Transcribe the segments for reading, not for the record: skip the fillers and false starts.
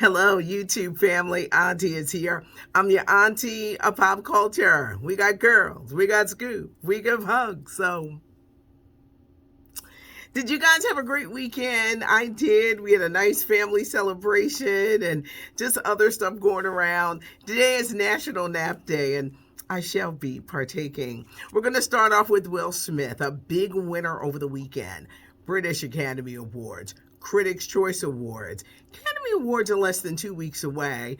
Hello, YouTube family. Auntie is here. I'm your auntie of pop culture. We got girls, we got scoop, we give hugs. So, did you guys have a great weekend? I did. We had a nice family celebration and just other stuff going around. Today is National Nap Day, and I shall be partaking. We're going to start off with Will Smith, a big winner over the weekend. British Academy Awards, Critics' Choice Awards. Academy Awards are less than 2 weeks away.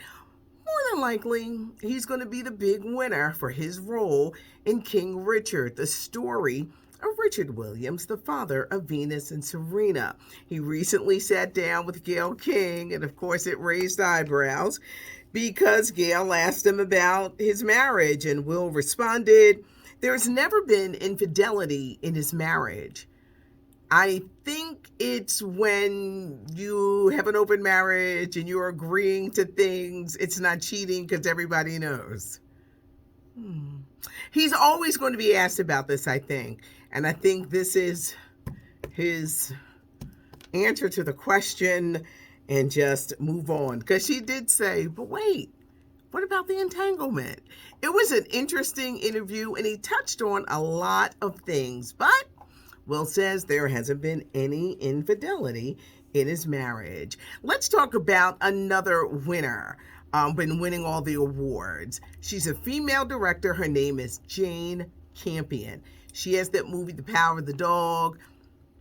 More than likely, he's going to be the big winner for his role in King Richard, the story of Richard Williams, the father of Venus and Serena. He recently sat down with Gayle King, and of course, it raised eyebrows because Gayle asked him about his marriage, and Will responded, "There's never been infidelity in his marriage. I think it's when you have an open marriage and you're agreeing to things, it's not cheating because everybody knows." He's always going to be asked about this, I think. And I think this is his answer to the question and just move on. Because she did say, but wait, what about the entanglement? It was an interesting interview and he touched on a lot of things, but Will says there hasn't been any infidelity in his marriage. Let's talk about another winner. Been winning all the awards. She's a female director. Her name is Jane Campion. She has that movie, The Power of the Dog.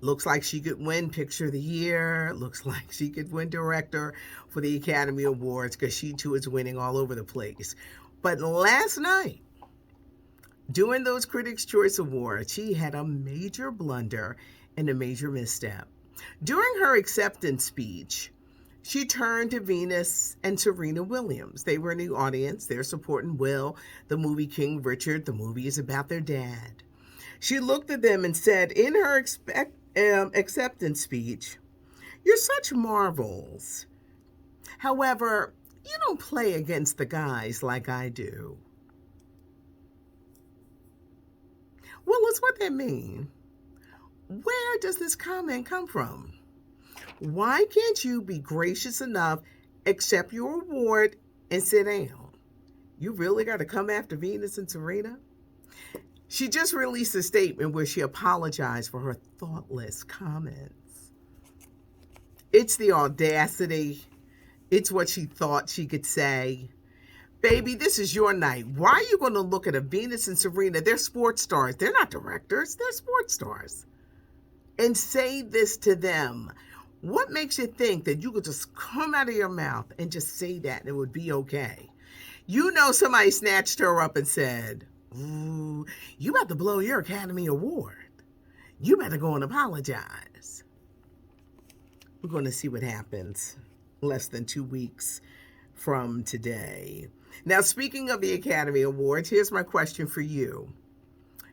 Looks like she could win Picture of the Year. Looks like she could win Director for the Academy Awards because she too is winning all over the place. But last night, during those Critics' Choice Awards, she had a major blunder and a major misstep. During her acceptance speech, she turned to Venus and Serena Williams. They were in the audience. They're supporting Will, the movie King Richard. The movie is about their dad. She looked at them and said in her acceptance speech, "You're such marvels. However, you don't play against the guys like I do." Well, what's what that mean? Where does this comment come from? Why can't you be gracious enough, accept your award, and sit down? You really got to come after Venus and Serena? She just released a statement where she apologized for her thoughtless comments. It's the audacity. It's what she thought she could say. Baby, this is your night. Why are you going to look at a Venus and Serena? They're sports stars. They're not directors. They're sports stars. And say this to them. What makes you think that you could just come out of your mouth and just say that and it would be okay? You know somebody snatched her up and said, "Ooh, you about to blow your Academy Award. You better go and apologize." We're going to see what happens less than 2 weeks from today. Now, speaking of the Academy Awards, here's my question for you.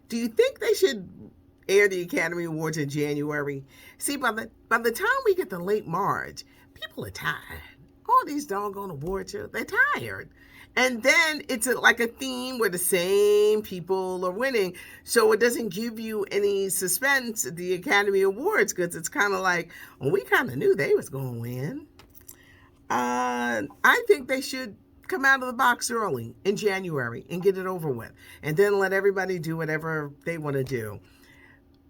Do you think they should air the Academy Awards in January? See, by the time we get to late March, people are tired. All these doggone award shows, they're tired. And then it's like a theme where the same people are winning. So it doesn't give you any suspense at the Academy Awards because it's kind of like, well, we kind of knew they was going to win. I think they should come out of the box early in January and get it over with. And then let everybody do whatever they want to do.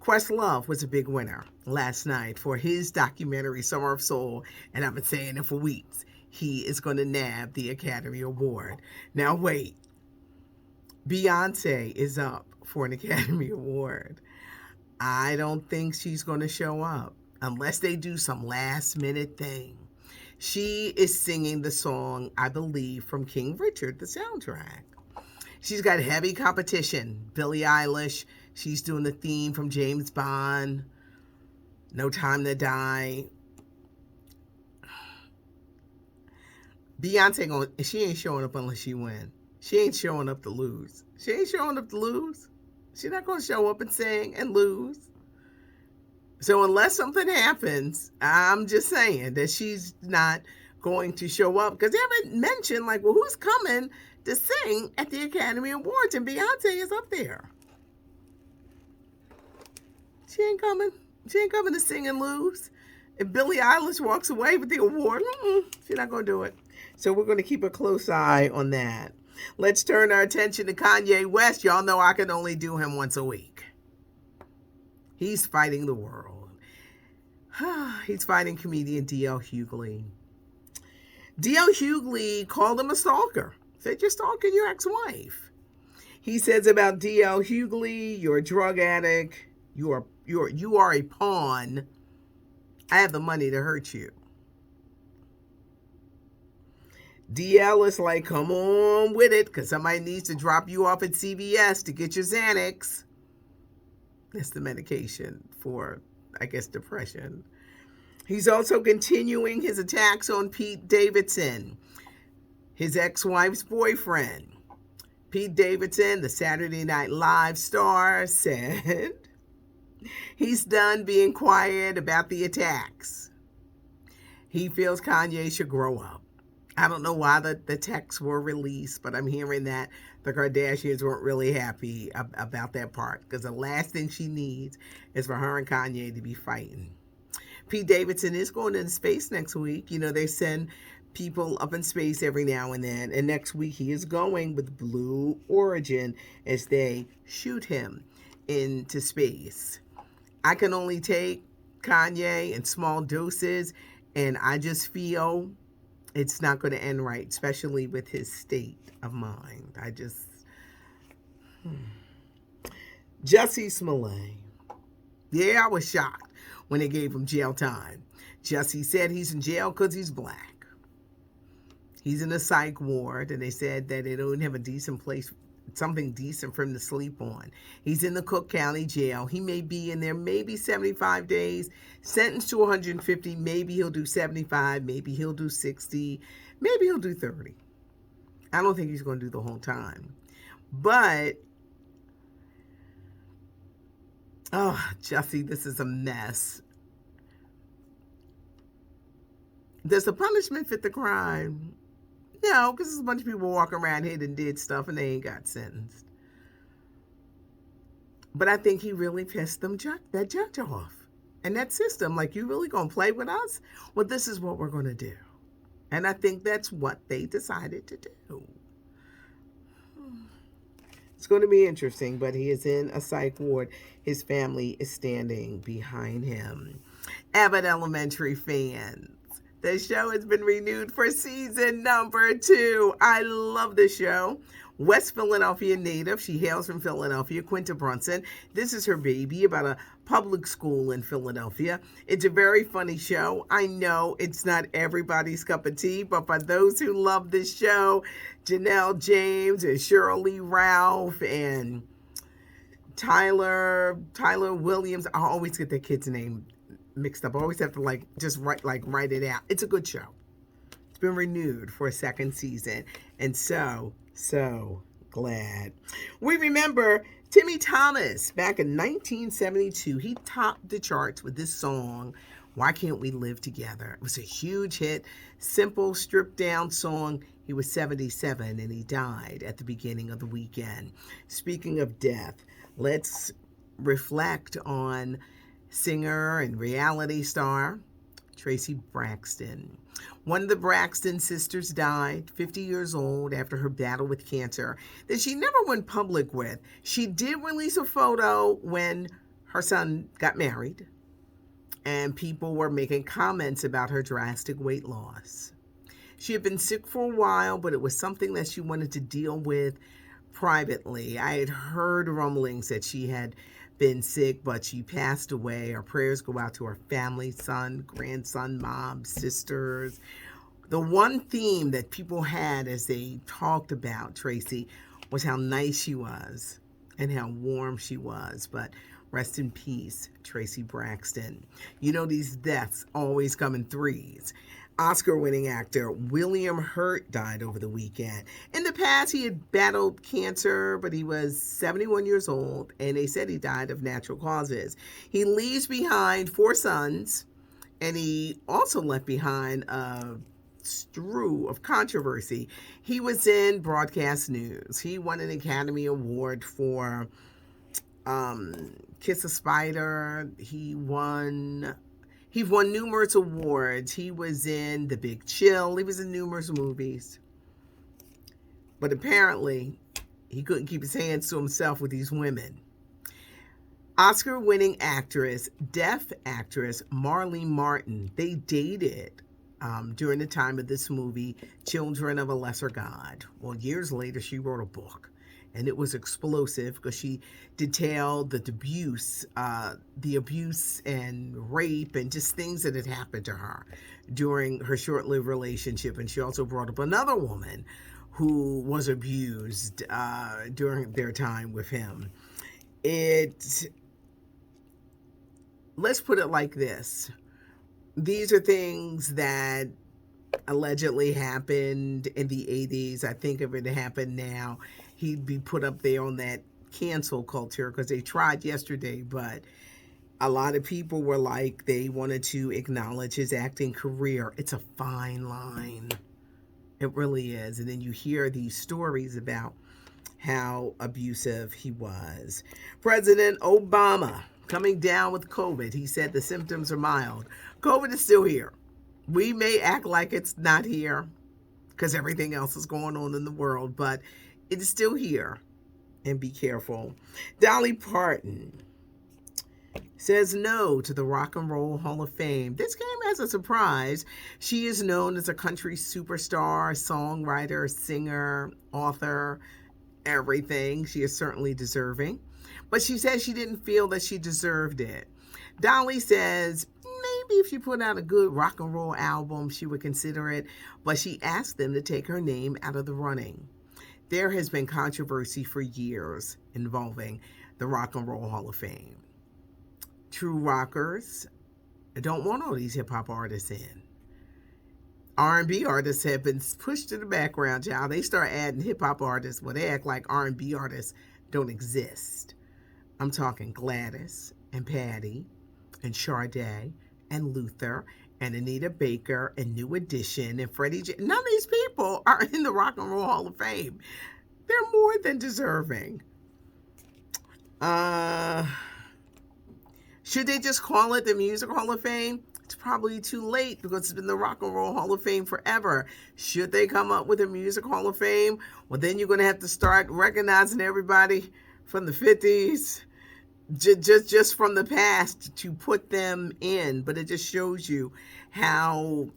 Questlove was a big winner last night for his documentary, Summer of Soul. And I've been saying it for weeks. He is going to nab the Academy Award. Now, wait. Beyonce is up for an Academy Award. I don't think she's going to show up unless they do some last minute thing. She is singing the song, I believe, from King Richard, the soundtrack. She's got heavy competition. Billie Eilish, she's doing the theme from James Bond, No Time to Die. Beyonce, she ain't showing up unless she wins. She ain't showing up to lose. She ain't showing up to lose. She's not going to show up and sing and lose. So unless something happens, I'm just saying that she's not going to show up because they haven't mentioned, like, well, who's coming to sing at the Academy Awards? And Beyonce is up there. She ain't coming. She ain't coming to sing and lose. If Billie Eilish walks away with the award, she's not going to do it. So we're going to keep a close eye on that. Let's turn our attention to Kanye West. Y'all know I can only do him once a week. He's fighting the world. He's fighting comedian D.L. Hughley. D.L. Hughley called him a stalker. Said, you're stalking your ex-wife. He says about D.L. Hughley, you're a drug addict. You are a pawn. I have the money to hurt you. DL is like, come on with it, because somebody needs to drop you off at CVS to get your Xanax. That's the medication for, I guess, depression. He's also continuing his attacks on Pete Davidson, his ex-wife's boyfriend. Pete Davidson, the Saturday Night Live star, said he's done being quiet about the attacks. He feels Kanye should grow up. I don't know why the texts were released, but I'm hearing that the Kardashians weren't really happy about that part, because the last thing she needs is for her and Kanye to be fighting. Pete Davidson is going into space next week. You know, they send people up in space every now and then, and next week he is going with Blue Origin as they shoot him into space. I can only take Kanye in small doses, and I just feel it's not going to end right, especially with his state of mind. Jussie Smollett. Yeah, I was shocked when they gave him jail time. Jussie said he's in jail because he's black. He's in a psych ward, and they said that they don't have a decent place, something decent for him to sleep on. He's in the Cook County Jail. He may be in there maybe 75 days, sentenced to 150. Maybe he'll do 75. Maybe he'll do 60. Maybe he'll do 30. I don't think he's going to do the whole time. But, Jussie, this is a mess. Does the punishment fit the crime? No, because there's a bunch of people walking around here and did stuff and they ain't got sentenced. But I think he really pissed that judge off. And that system, like, you really going to play with us? Well, this is what we're going to do. And I think that's what they decided to do. It's going to be interesting, but he is in a psych ward. His family is standing behind him. Abbott Elementary fans, the show has been renewed for season number 2. I love the show. West Philadelphia native. She hails from Philadelphia, Quinta Brunson. This is her baby about a public school in Philadelphia. It's a very funny show. I know it's not everybody's cup of tea, but for those who love this show, Janelle James and Shirley Ralph and Tyler Williams. I always get their kid's name mixed up. I always have to write it out. It's a good show. It's been renewed for a second season, and so glad. We remember Timmy Thomas back in 1972. He topped the charts with this song, Why Can't We Live Together? It was a huge hit, simple, stripped down song. He was 77 and he died at the beginning of the weekend. Speaking of death, let's reflect on singer and reality star Tracy Braxton. One of the Braxton sisters died, 50 years old, after her battle with cancer that she never went public with. She did release a photo when her son got married, and people were making comments about her drastic weight loss. She had been sick for a while, but it was something that she wanted to deal with privately. I had heard rumblings that she had been sick, but she passed away. Our prayers go out to her family, son, grandson, mom, sisters. The one theme that people had as they talked about Tracy was how nice she was and how warm she was. But rest in peace, Tracy Braxton. You know, these deaths always come in threes. Oscar-winning actor William Hurt died over the weekend. In the past, he had battled cancer, but he was 71 years old, and they said he died of natural causes. He leaves behind 4 sons, and he also left behind a slew of controversy. He was in broadcast news. He won an Academy Award for Kiss a Spider. He He won numerous awards. He was in The Big Chill. He was in numerous movies. But apparently, he couldn't keep his hands to himself with these women. Oscar-winning actress, deaf actress Marlene Martin, they dated during the time of this movie, Children of a Lesser God. Well, years later, she wrote a book, and it was explosive because she detailed the abuse and rape and just things that had happened to her during her short-lived relationship. And she also brought up another woman who was abused during their time with him. Let's put it like this. These are things that allegedly happened in the 80s. I think if it happened now, he'd be put up there on that cancel culture because they tried yesterday, but a lot of people were like, they wanted to acknowledge his acting career. It's a fine line. It really is. And then you hear these stories about how abusive he was. President Obama coming down with COVID. He said the symptoms are mild. COVID is still here. We may act like it's not here because everything else is going on in the world, but it is still here. And be careful. Dolly Parton says no to the Rock and Roll Hall of Fame. This came as a surprise. She is known as a country superstar, songwriter, singer, author, everything. She is certainly deserving. But she says she didn't feel that she deserved it. Dolly says maybe if she put out a good rock and roll album, she would consider it, but she asked them to take her name out of the running. There has been controversy for years involving the Rock and Roll Hall of Fame. True rockers don't want all these hip-hop artists in. R&B artists have been pushed to the background, child. They start adding hip-hop artists, well, they act like R&B artists don't exist. I'm talking Gladys and Patty and Sade and Luther and Anita Baker and New Edition and Freddie J. None of these people are in the Rock and Roll Hall of Fame. They're more than deserving. Should they just call it the Music Hall of Fame? It's probably too late because it's been the Rock and Roll Hall of Fame forever. Should they come up with a Music Hall of Fame? Well, then you're going to have to start recognizing everybody from the 50s, just from the past to put them in. But it just shows you how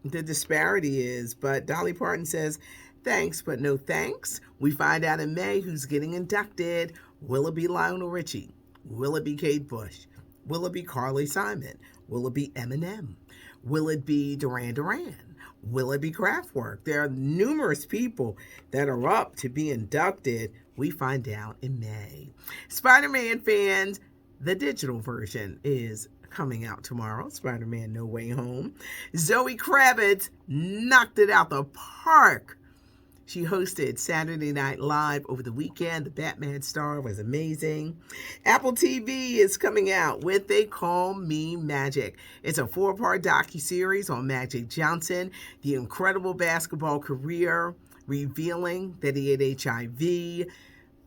the disparity is. But Dolly Parton says, thanks, but no thanks. We find out in May who's getting inducted. Will it be Lionel Richie? Will it be Kate Bush? Will it be Carly Simon? Will it be Eminem? Will it be Duran Duran? Will it be Kraftwerk? There are numerous people that are up to be inducted. We find out in May. Spider-Man fans, the digital version is coming out tomorrow. Spider-Man No Way Home. Zoe Kravitz knocked it out the park. She hosted Saturday Night Live over the weekend. The Batman star was amazing. Apple TV is coming out with They Call Me Magic. It's a 4-part docuseries on Magic Johnson, the incredible basketball career, revealing that he had HIV,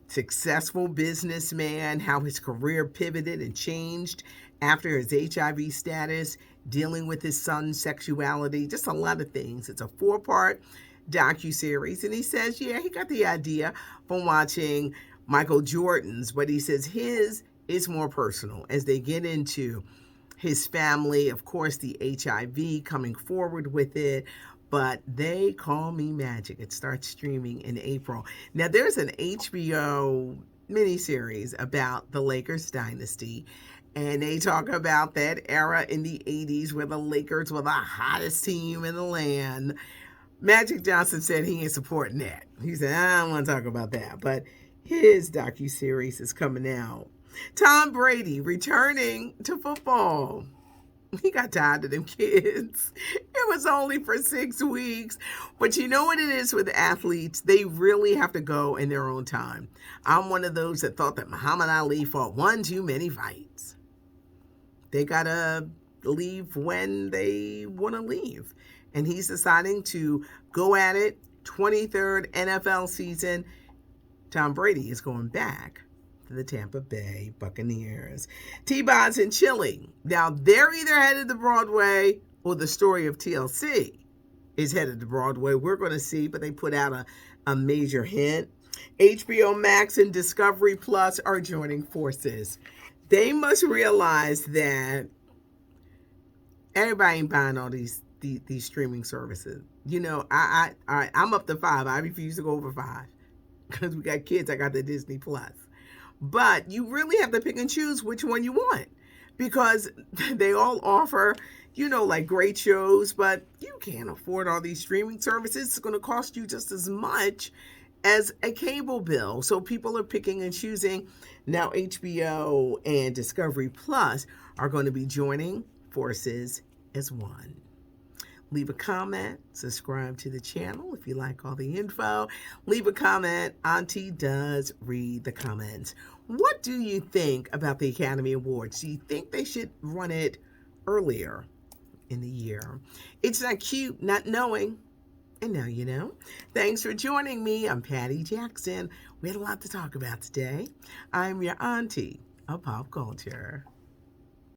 successful businessman, how his career pivoted and changed after his HIV status, dealing with his son's sexuality, just a lot of things. It's a 4-part docuseries, and he says, yeah, he got the idea from watching Michael Jordan's, but he says his is more personal as they get into his family, of course, the HIV coming forward with it. But They Call Me Magic. It starts streaming in April. Now, there's an HBO miniseries about the Lakers dynasty, and they talk about that era in the 80s where the Lakers were the hottest team in the land. Magic Johnson said he ain't supporting that. He said, I don't want to talk about that. But his docuseries is coming out. Tom Brady returning to football. He got tired of them kids. It was only for 6 weeks. But you know what it is with athletes? They really have to go in their own time. I'm one of those that thought that Muhammad Ali fought one too many fights. They got to leave when they want to leave. And he's deciding to go at it. 23rd NFL season. Tom Brady is going back to the Tampa Bay Buccaneers. T-Bonz and Chili. Now, they're either headed to Broadway or the story of TLC is headed to Broadway. We're going to see, but they put out a major hint. HBO Max and Discovery Plus are joining forces. They must realize that everybody ain't buying all these streaming services. You know, I'm up to 5. I refuse to go over 5 because we got kids. I got the Disney Plus. But you really have to pick and choose which one you want because they all offer, you know, like great shows, but you can't afford all these streaming services. It's going to cost you just as much as a cable bill. So people are picking and choosing. Now HBO and Discovery Plus are going to be joining forces as one. Leave a comment, subscribe to the channel if you like all the info. Leave a comment. Auntie does read the comments. What do you think about the Academy Awards? Do you think they should run it earlier in the year? It's not cute not knowing. And now you know. Thanks for joining me. I'm Patty Jackson. We had a lot to talk about today. I'm your auntie of pop culture.